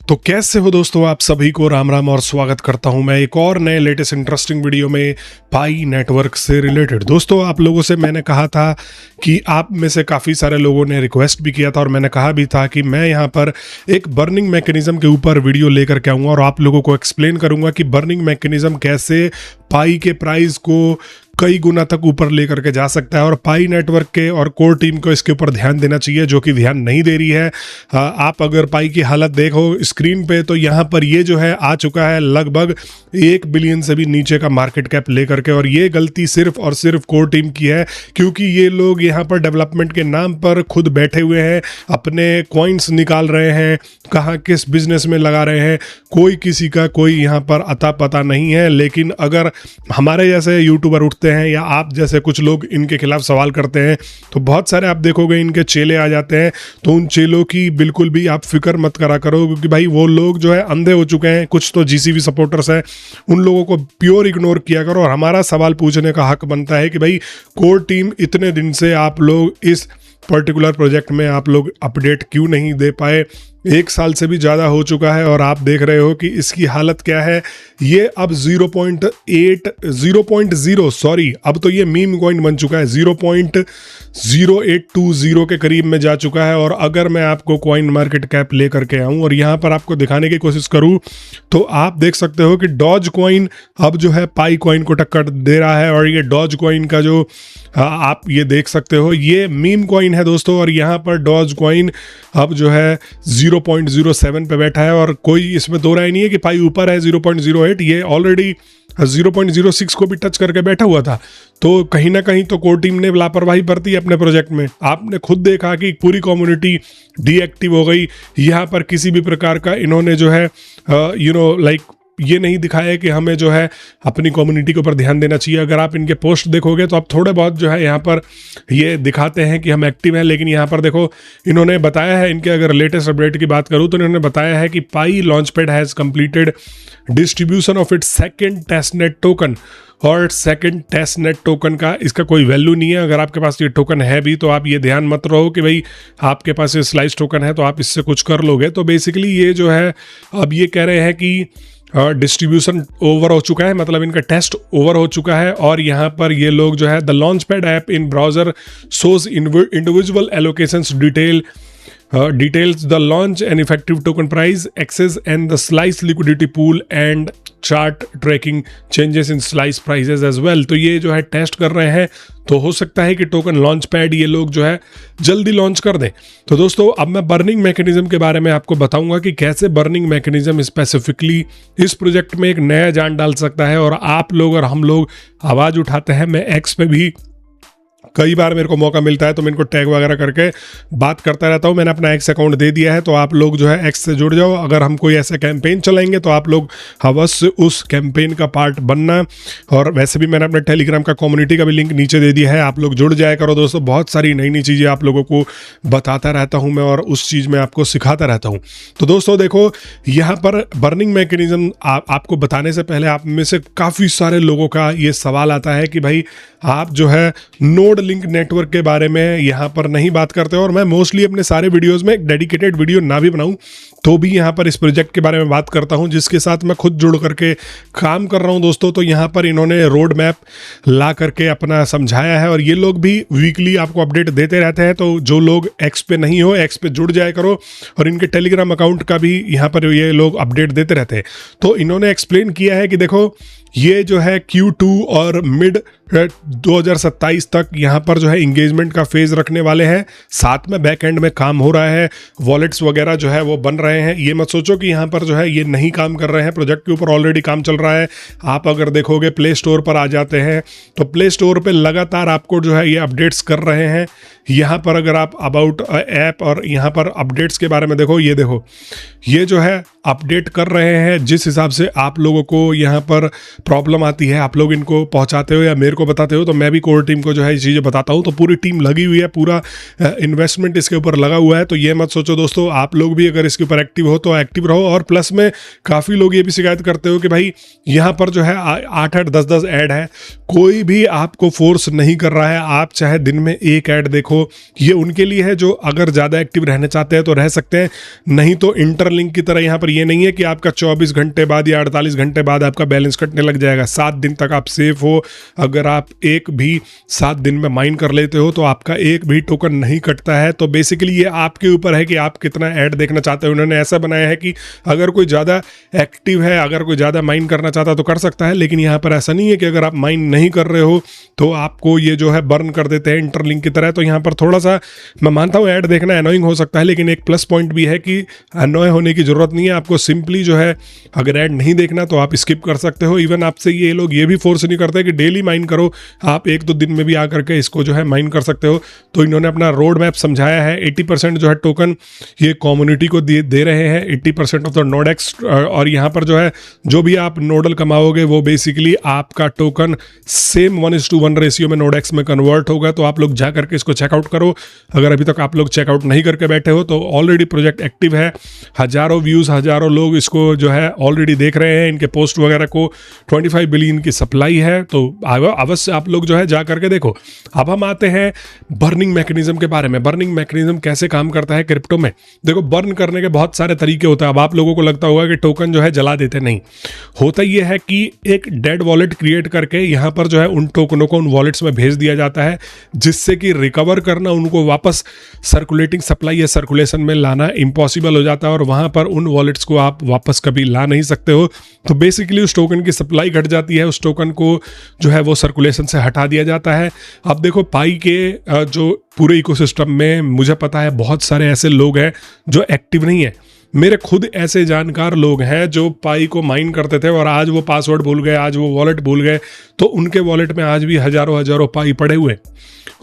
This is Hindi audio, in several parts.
तो कैसे हो दोस्तों, आप सभी को राम राम और स्वागत करता हूं मैं एक और नए लेटेस्ट इंटरेस्टिंग वीडियो में पाई नेटवर्क से रिलेटेड। दोस्तों, आप लोगों से मैंने कहा था कि आप में से काफ़ी सारे लोगों ने रिक्वेस्ट भी किया था और मैंने कहा भी था कि मैं यहां पर एक बर्निंग मैकेनिज्म के ऊपर वीडियो लेकर के आऊँगा और आप लोगों को एक्सप्लेन करूँगा कि बर्निंग मैकेनिज्म कैसे पाई के प्राइस को कई गुना तक ऊपर लेकर के जा सकता है और पाई नेटवर्क के और कोर टीम को इसके ऊपर ध्यान देना चाहिए, जो कि ध्यान नहीं दे रही है। आप अगर पाई की हालत देखो स्क्रीन पे तो यहाँ पर ये जो है आ चुका है लगभग 1 बिलियन से भी नीचे का मार्केट कैप लेकर के, और ये गलती सिर्फ और सिर्फ कोर टीम की है क्योंकि ये लोग यहाँ पर डेवलपमेंट के नाम पर खुद बैठे हुए हैं, अपने कॉइन्स निकाल रहे हैं, कहाँ किस बिजनेस में लगा रहे हैं, कोई किसी का कोई यहाँ पर अता पता नहीं है। लेकिन अगर हमारे जैसे यूट्यूबर उठते हैं या आप जैसे कुछ लोग इनके खिलाफ सवाल करते हैं तो बहुत सारे आप देखोगे इनके चेले आ जाते हैं। तो उन चेलों की बिल्कुल भी आप फिक्र मत करा करो क्योंकि भाई वो लोग जो है अंधे हो चुके हैं। कुछ तो जीसीबी सपोर्टर्स हैं, उन लोगों को प्योर इग्नोर किया करो और हमारा सवाल पूछने का हक बनता है कि भाई कोर टीम इतने दिन से आप लोग इस पर्टिकुलर प्रोजेक्ट में आप लोग अपडेट क्यों नहीं दे पाए। 1 साल से भी ज़्यादा हो चुका है और आप देख रहे हो कि इसकी हालत क्या है। ये अब 0.0 सॉरी, अब तो ये मीम कॉइन बन चुका है, 0.0820 के करीब में जा चुका है। और अगर मैं आपको कॉइन मार्केट कैप ले करके आऊँ और यहाँ पर आपको दिखाने की कोशिश करूँ तो आप देख सकते हो कि डॉज कॉइन अब जो है पाई कॉइन को टक्कर दे रहा है। और ये डॉज कॉइन का जो आप ये देख सकते हो ये मीम कॉइन है दोस्तों, और यहाँ पर डॉज कॉइन अब जो है 0.07 पे बैठा है और कोई इसमें दो राय नहीं है कि पाई ऊपर है 0.08, ये ऑलरेडी 0.06 को भी टच करके बैठा हुआ था। तो कहीं ना कहीं तो कोर टीम ने लापरवाही बरती अपने प्रोजेक्ट में। आपने खुद देखा कि पूरी कम्युनिटी डीएक्टिव हो गई, यहाँ पर किसी भी प्रकार का इन्होंने जो है ये नहीं दिखाया कि हमें जो है अपनी कम्युनिटी के ऊपर ध्यान देना चाहिए। अगर आप इनके पोस्ट देखोगे तो आप थोड़े बहुत जो है यहाँ पर ये दिखाते हैं कि हम एक्टिव हैं, लेकिन यहाँ पर देखो इन्होंने बताया है, इनके अगर लेटेस्ट अपडेट की बात करूँ तो इन्होंने बताया है कि Pi launchpad has completed distribution of its second testnet token. और सेकंड टेस्टनेट टोकन का इसका कोई वैल्यू नहीं है। अगर आपके पास ये टोकन है भी तो आप ये ध्यान मत रहो कि भाई आपके पास ये स्लाइस टोकन है तो आप इससे कुछ कर लोगे। तो बेसिकली ये जो है अब ये कह रहे हैं कि डिस्ट्रीब्यूशन ओवर हो चुका है, मतलब इनका टेस्ट ओवर हो चुका है। और यहाँ पर ये लोग जो है the launch pad app in browser shows individual allocations details the launch and effective token price, access and the slice liquidity pool and chart tracking changes in slice prices as well। तो ये जो है टेस्ट कर रहे हैं, तो हो सकता है कि टोकन लॉन्च पैड ये लोग जो है जल्दी लॉन्च कर दें। तो दोस्तों अब मैं बर्निंग मैकेनिज्म के बारे में आपको बताऊंगा कि कैसे बर्निंग मैकेनिज्म स्पेसिफिकली इस प्रोजेक्ट में एक नया जान डाल सकता है। और आप लोग और हम लोग आवाज़ उठाते हैं, मैं एक्स पे भी कई बार मेरे को मौका मिलता है तो मैं इनको टैग वगैरह करके बात करता रहता हूँ। मैंने अपना एक्स अकाउंट दे दिया है, तो आप लोग जो है एक्स से जुड़ जाओ। अगर हम कोई ऐसा कैंपेन चलाएंगे तो आप लोग अवश्य उस कैंपेन का पार्ट बनना। और वैसे भी मैंने अपने टेलीग्राम का कम्युनिटी का भी लिंक नीचे दे दिया है, आप लोग जुड़ जाया करो दोस्तों। बहुत सारी नई नई चीज़ें आप लोगों को बताता रहता हूँ मैं और उस चीज़ में आपको सिखाता रहता हूँ। तो दोस्तों देखो, यहाँ पर बर्निंग मैकेनिज्म आपको बताने से पहले आप में से काफ़ी सारे लोगों का ये सवाल आता है कि भाई आप जो है नोड लिंक नेटवर्क के बारे में यहाँ पर नहीं बात करते। और मैं मोस्टली अपने सारे वीडियोस में एक डेडिकेटेड वीडियो ना भी बनाऊं तो भी यहाँ पर इस प्रोजेक्ट के बारे में बात करता हूँ, जिसके साथ मैं खुद जुड़ करके काम कर रहा हूँ दोस्तों। तो यहाँ पर इन्होंने रोड मैप ला करके अपना समझाया है और ये लोग भी वीकली आपको अपडेट देते रहते हैं। तो जो लोग एक्स पे नहीं हो, एक्स पे जुड़ जाया करो और इनके टेलीग्राम अकाउंट का भी यहाँ पर ये लोग अपडेट देते रहते हैं। तो इन्होंने एक्सप्लेन किया है कि देखो ये जो है Q2 और मिड 2027 तक यहाँ पर जो है इंगेजमेंट का फेज रखने वाले हैं। साथ में बैक एंड में काम हो रहा है, वॉलेट्स वगैरह जो है वो बन रहे हैं। ये मत सोचो कि यहाँ पर जो है ये नहीं काम कर रहे हैं, प्रोजेक्ट के ऊपर ऑलरेडी काम चल रहा है। आप अगर देखोगे प्ले स्टोर पर आ जाते हैं तो प्ले स्टोर पर लगातार आपको जो है ये अपडेट्स कर रहे हैं। यहाँ पर अगर आप अबाउट ऐप और यहाँ पर अपडेट्स के बारे में देखो, ये देखो ये जो है अपडेट कर रहे हैं। जिस हिसाब से आप लोगों को यहाँ पर प्रॉब्लम आती है आप लोग इनको पहुँचाते हो या मेरे को बताते हो तो मैं भी कोर टीम को जो है ये चीज़ें बताता हूँ। तो पूरी टीम लगी हुई है, पूरा इन्वेस्टमेंट इसके ऊपर लगा हुआ है। तो ये मत सोचो दोस्तों, आप लोग भी अगर इसके ऊपर एक्टिव हो तो एक्टिव रहो। और प्लस में काफ़ी लोग ये भी शिकायत करते हो कि भाई यहाँ पर जो है 8-8 10-10 ऐड है, कोई भी आपको फोर्स नहीं कर रहा है, आप चाहे दिन में एक ऐड देखो। ये उनके लिए है जो अगर ज़्यादा एक्टिव रहना चाहते हैं तो रह सकते हैं, नहीं तो इंटरलिंक की तरह यहाँ पर ये नहीं है कि आपका 24 घंटे बाद या 48 घंटे बाद आपका बैलेंस कटने लग जाएगा। 7 दिन तक आप सेफ हो। अगर आप एक भी 7 दिन में माइन कर लेते हो तो आपका एक भी टोकन नहीं कटता है। तो बेसिकली ये आपके ऊपर है कि आप कितना ऐड देखना चाहते हो। उन्होंने ऐसा बनाया है कि अगर कोई ज़्यादा एक्टिव है, अगर कोई ज़्यादा माइन करना चाहता है तो कर सकता है, लेकिन यहाँ पर ऐसा नहीं है कि अगर आप माइन नहीं कर रहे हो तो आपको ये जो है बर्न कर देते हैं इंटरलिंक की तरह। तो यहाँ पर थोड़ा सा मैं मानता हूँ ऐड देखना एनोइंग हो सकता है, लेकिन एक प्लस पॉइंट भी है कि एनोय होने की ज़रूरत नहीं है। आपको सिंपली जो है अगर ऐड नहीं देखना तो आप स्किप कर सकते हो। इवन आपसे ये लोग ये भी फोर्स नहीं करते कि डेली माइन करो, आप 1-2 दिन में भी आकर के इसको जो है माइन कर सकते हो। तो इन्होंने अपना रोड मैप समझाया है। 80% जो है टोकन ये कम्युनिटी को दे रहे हैं, 80% ऑफ द नोडेक्स। और यहाँ पर जो है जो भी आप नोडल कमाओगे वो बेसिकली आपका टोकन सेम 1:1 रेशियो में नोडेक्स में कन्वर्ट होगा। तो आप लोग जा करके इसको चेकआउट करो। अगर अभी तक आप लोग चेकआउट नहीं करके बैठे हो तो ऑलरेडी प्रोजेक्ट एक्टिव है, हज़ारों व्यूज़, हज़ारों लोग इसको जो है ऑलरेडी देख रहे हैं। इनके पोस्ट वगैरह को 25 बिलियन की सप्लाई है। तो अवश्य आप लोग जो है जा करके देखो। अब हम आते हैं बर्निंग मैकेनिज्म के बारे में। बर्निंग मैकेनिज्म कैसे काम करता है क्रिप्टो में। देखो, बर्न करने के बहुत सारे तरीके होते हैं। अब आप लोगों को लगता होगा कि टोकन जो है जला देते, नहीं होता। ये है कि एक डेड वॉलेट क्रिएट करके यहाँ पर जो है उन टोकनों को उन वॉलेट्स में भेज दिया जाता है, जिससे कि रिकवर करना, उनको वापस सर्कुलेटिंग सप्लाई या सर्कुलेशन में लाना इम्पॉसिबल हो जाता है, और वहाँ पर उन वॉलेट्स को आप वापस कभी ला नहीं सकते हो। तो बेसिकली उस टोकन की सप्लाई घट जाती है, उस टोकन को जो है वो सर्कुलेशन से हटा दिया जाता है। अब देखो, पाई के जो पूरे इकोसिस्टम में मुझे पता है बहुत सारे ऐसे लोग हैं जो एक्टिव नहीं है। मेरे खुद ऐसे जानकार लोग हैं जो पाई को माइन करते थे और आज वो पासवर्ड भूल गए, आज वो वॉलेट भूल गए, तो उनके वॉलेट में आज भी हज़ारों हज़ारों पाई पड़े हुए।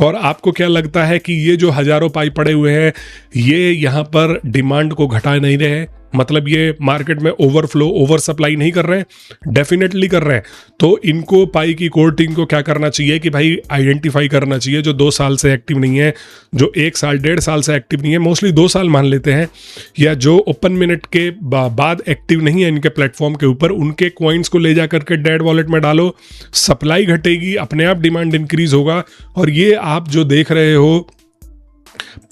और आपको क्या लगता है कि ये जो हज़ारों पाई पड़े हुए हैं ये यहाँ पर डिमांड को घटा नहीं रहे हैं? मतलब ये मार्केट में ओवरफ्लो, ओवर सप्लाई नहीं कर रहे हैं? डेफिनेटली कर रहे हैं। तो इनको, पाई की कोर टीम को क्या करना चाहिए कि भाई आइडेंटिफाई करना चाहिए जो 2 साल से एक्टिव नहीं है, जो 1 साल 1.5 साल से एक्टिव नहीं है, मोस्टली 2 साल मान लेते हैं, या जो ओपन मिनट के बाद एक्टिव नहीं है इनके प्लेटफॉर्म के ऊपर। उनके कॉइन्स को ले जा करके डेड वॉलेट में डालो, सप्लाई घटेगी, अपने आप डिमांड इंक्रीज होगा। और ये आप जो देख रहे हो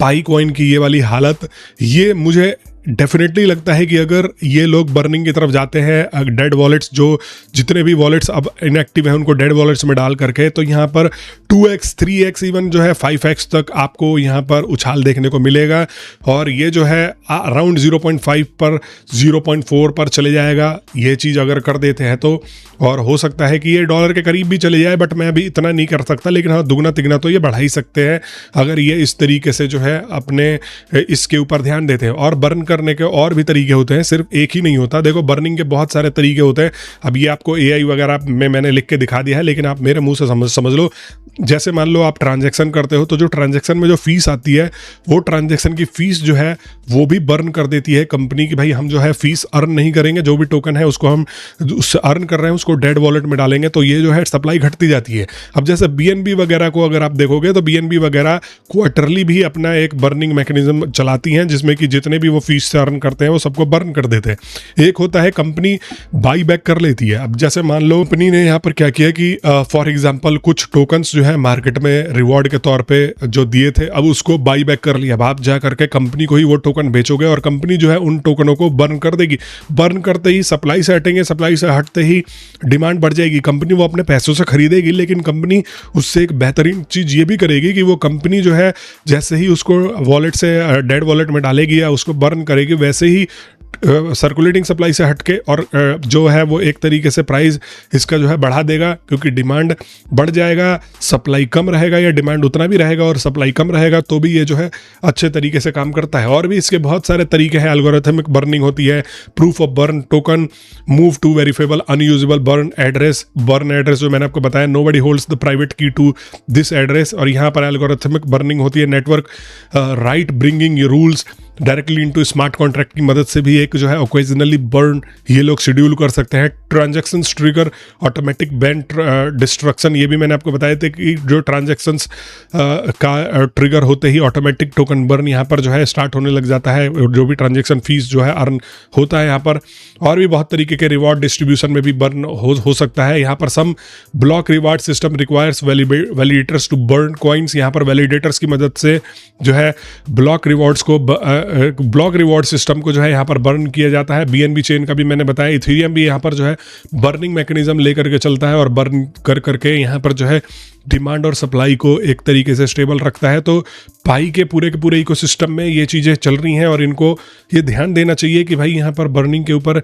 पाई कॉइन की ये वाली हालत, ये मुझे डेफिनेटली लगता है कि अगर ये लोग बर्निंग की तरफ जाते हैं, डेड वॉलेट्स, जो जितने भी वॉलेट्स अब इनएक्टिव हैं उनको डेड वॉलेट्स में डाल करके, तो यहाँ पर 2x 3x इवन जो है 5x तक आपको यहाँ पर उछाल देखने को मिलेगा। और ये जो है अराउंड 0.5 पर 0.4 पर चले जाएगा, ये चीज़ अगर कर देते हैं तो। और हो सकता है कि ये डॉलर के करीब भी चले जाए, बट मैं अभी इतना नहीं कर सकता, लेकिन हाँ दुगना तिगना तो ये बढ़ा ही सकते हैं अगर ये इस तरीके से जो है अपने इसके ऊपर ध्यान देते हैं। और बर्न करने के और भी तरीके होते हैं, सिर्फ एक ही नहीं होता। देखो, बर्निंग के बहुत सारे तरीके होते हैं। अब ये आपको AI वगैरह में मैंने लिख के दिखा दिया है, लेकिन आप मेरे मुंह से समझ लो। जैसे मान लो आप ट्रांजैक्शन करते हो, तो जो ट्रांजैक्शन में जो फीस आती है, वो ट्रांजैक्शन की फीस जो है वो भी बर्न कर देती है कंपनी की। भाई हम जो है फीस अर्न नहीं करेंगे, जो भी टोकन है उसको हम उससे अर्न कर रहे हैं उसको डेड वॉलेट में डालेंगे, तो ये जो है सप्लाई घटती जाती है। अब जैसे BNB वगैरह को अगर आप देखोगे तो BNB वगैरह क्वार्टरली भी अपना एक बर्निंग मैकेनिज्म चलाती हैं, जिसमें कि जितने भी वो फीस से अर्न करते हैं वो सबको बर्न कर देते हैं। एक होता है कंपनी बाई बैक कर लेती है। अब जैसे मान लो कंपनी ने यहाँ पर क्या किया कि फॉर एग्जांपल कुछ टोकन्स जो है मार्केट में रिवॉर्ड के तौर पे जो दिए थे, अब उसको बाई बैक कर लिया। अब आप जा करके कंपनी को ही वो टोकन बेचोगे और कंपनी जो है उन टोकनों को बर्न कर देगी। बर्न करते ही सप्लाई से हटेंगे, सप्लाई से हटते ही डिमांड बढ़ जाएगी। कंपनी वो अपने पैसों से खरीदेगी, लेकिन कंपनी उससे एक बेहतरीन चीज़ ये भी करेगी कि वो कंपनी जो है जैसे ही उसको वॉलेट से डेड वॉलेट में डालेगी या उसको बर्न करेगी, वैसे ही सर्कुलेटिंग सप्लाई से हटके और जो है वो एक तरीके से प्राइस इसका जो है बढ़ा देगा, क्योंकि डिमांड बढ़ जाएगा, सप्लाई कम रहेगा, या डिमांड उतना भी रहेगा और सप्लाई कम रहेगा तो भी ये जो है अच्छे तरीके से काम करता है। और भी इसके बहुत सारे तरीके हैं। एल्गोरिथमिक बर्निंग होती है, proof of burn token, move to verifiable unusable burn address जो मैंने आपको बताया, nobody holds the private key to this address. और यहाँ पर एल्गोरिथमिक बर्निंग होती है, network right bringing rules, directly into smart contract की मदद से भी एक जो है ओकेजनली बर्न ये लोग शेड्यूल कर सकते हैं। Transactions trigger automatic bank destruction, ये भी मैंने आपको बताया था कि जो ट्रांजैक्शंस का ट्रिगर होते ही ऑटोमेटिक टोकन बर्न यहाँ पर जो है स्टार्ट होने लग जाता है, जो भी ट्रांजैक्शन फीस जो है अर्न होता है यहाँ पर। और भी बहुत तरीके के रिवॉर्ड डिस्ट्रीब्यूशन में भी बर्न हो सकता है। यहाँ पर some block reward system requires validators to burn coins, यहाँ पर वैलिडेटर्स की मदद से जो है ब्लॉक रिवॉर्ड सिस्टम को जो है यहाँ पर बर्न किया जाता है। BNB चेन का भी मैंने बताया, इथेरियम भी यहाँ पर जो है बर्निंग मैकेनिज्म लेकर के चलता है और बर्न कर करके यहाँ पर जो है डिमांड और सप्लाई को एक तरीके से स्टेबल रखता है। तो पाई के पूरे इकोसिस्टम में ये चीज़ें चल रही हैं और इनको ये ध्यान देना चाहिए कि भाई यहाँ पर बर्निंग के ऊपर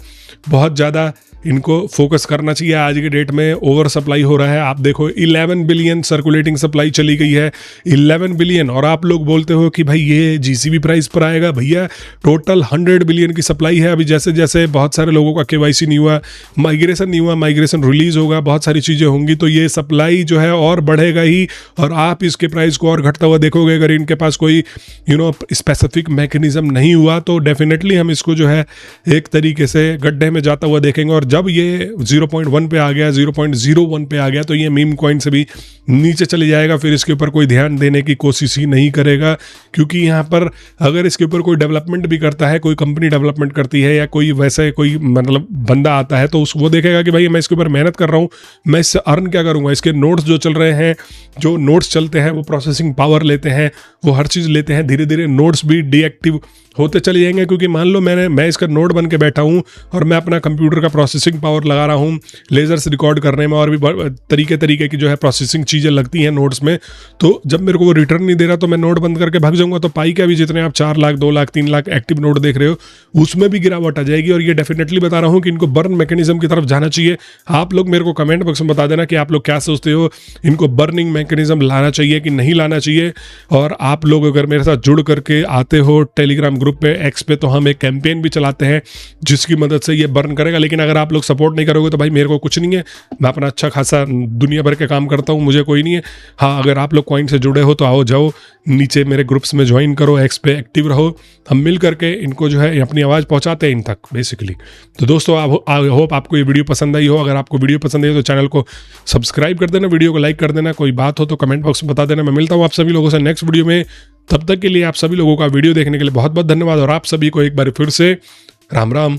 बहुत ज़्यादा इनको फोकस करना चाहिए। आज के डेट में ओवर सप्लाई हो रहा है, आप देखो 11 बिलियन सर्कुलेटिंग सप्लाई चली गई है, 11 बिलियन, और आप लोग बोलते हो कि भाई ये GCB प्राइस पर आएगा। भैया टोटल 100 बिलियन की सप्लाई है। अभी जैसे जैसे बहुत सारे लोगों का KYC नहीं हुआ, माइग्रेशन नहीं हुआ, माइग्रेशन रिलीज होगा, बहुत सारी चीज़ें होंगी, तो ये सप्लाई जो है और बढ़ेगा ही और आप इसके प्राइस को और घटता हुआ देखोगे। अगर इनके पास कोई स्पेसिफिक मैकेनिज्म नहीं हुआ तो डेफिनेटली हम इसको जो है एक तरीके से गड्ढे में जाता हुआ देखेंगे। और जब ये 0.1 पे आ गया, 0.01 पे आ गया, तो ये मीम कॉइन से भी नीचे चले जाएगा। फिर इसके ऊपर कोई ध्यान देने की कोशिश ही नहीं करेगा, क्योंकि यहाँ पर अगर इसके ऊपर कोई डेवलपमेंट भी करता है, कोई कंपनी डेवलपमेंट करती है या कोई वैसे कोई मतलब बंदा आता है, तो वो देखेगा कि भाई मैं इसके ऊपर मेहनत कर रहा हूँ, मैं इससे अर्न क्या करूँगा। इसके नोट्स जो चल रहे हैं, जो नोट्स चलते हैं वो प्रोसेसिंग पावर लेते हैं, वो हर चीज़ लेते हैं। धीरे धीरे नोट्स भी डीएक्टिव होते चले जाएंगे, क्योंकि मान लो मैं इसका नोड बन के बैठा हूँ और मैं अपना कंप्यूटर का प्रोसेसिंग पावर लगा रहा हूँ लेजर्स रिकॉर्ड करने में, और भी तरीके की जो है प्रोसेसिंग चीज़ें लगती हैं नोड्स में। तो जब मेरे को वो रिटर्न नहीं दे रहा तो मैं नोड बंद करके भाग जाऊँगा। तो पाई का भी जितने आप 4 लाख 2 लाख 3 लाख एक्टिव नोड देख रहे हो, उसमें भी गिरावट आ जाएगी। और ये डेफिनेटली बता रहा हूँ कि इनको बर्न मैकेनिज्म की तरफ जाना चाहिए। आप लोग मेरे को कमेंट बॉक्स में बता देना कि आप लोग क्या सोचते हो, इनको बर्निंग मैकेनिज्म लाना चाहिए कि नहीं लाना चाहिए। और आप लोग अगर मेरे साथ जुड़ करके आते हो टेलीग्राम ग्रुप पे, एक्स पे, तो हम एक कैंपेन भी चलाते हैं जिसकी मदद से ये बर्न करेगा। लेकिन अगर आप लोग सपोर्ट नहीं करोगे तो भाई मेरे को कुछ नहीं है, मैं अपना अच्छा खासा दुनिया भर के काम करता हूँ, मुझे कोई नहीं है। हाँ, अगर आप लोग कॉइन से जुड़े हो तो आओ जाओ नीचे मेरे ग्रुप्स में ज्वाइन करो, एक्स पे एक्टिव रहो, हम मिल करके इनको जो है अपनी आवाज़ पहुँचाते हैं इन तक बेसिकली। तो दोस्तों आई होप आपको ये वीडियो पसंद आई हो। अगर आपको वीडियो पसंद आई तो चैनल को सब्सक्राइब कर देना, वीडियो को लाइक कर देना, कोई बात हो तो कमेंट बॉक्स में बता देना। मैं मिलता हूँ आप सभी लोगों से नेक्स्ट वीडियो में। तब तक के लिए आप सभी लोगों का वीडियो देखने के लिए बहुत बहुत धन्यवाद, और आप सभी को एक बार फिर से राम राम।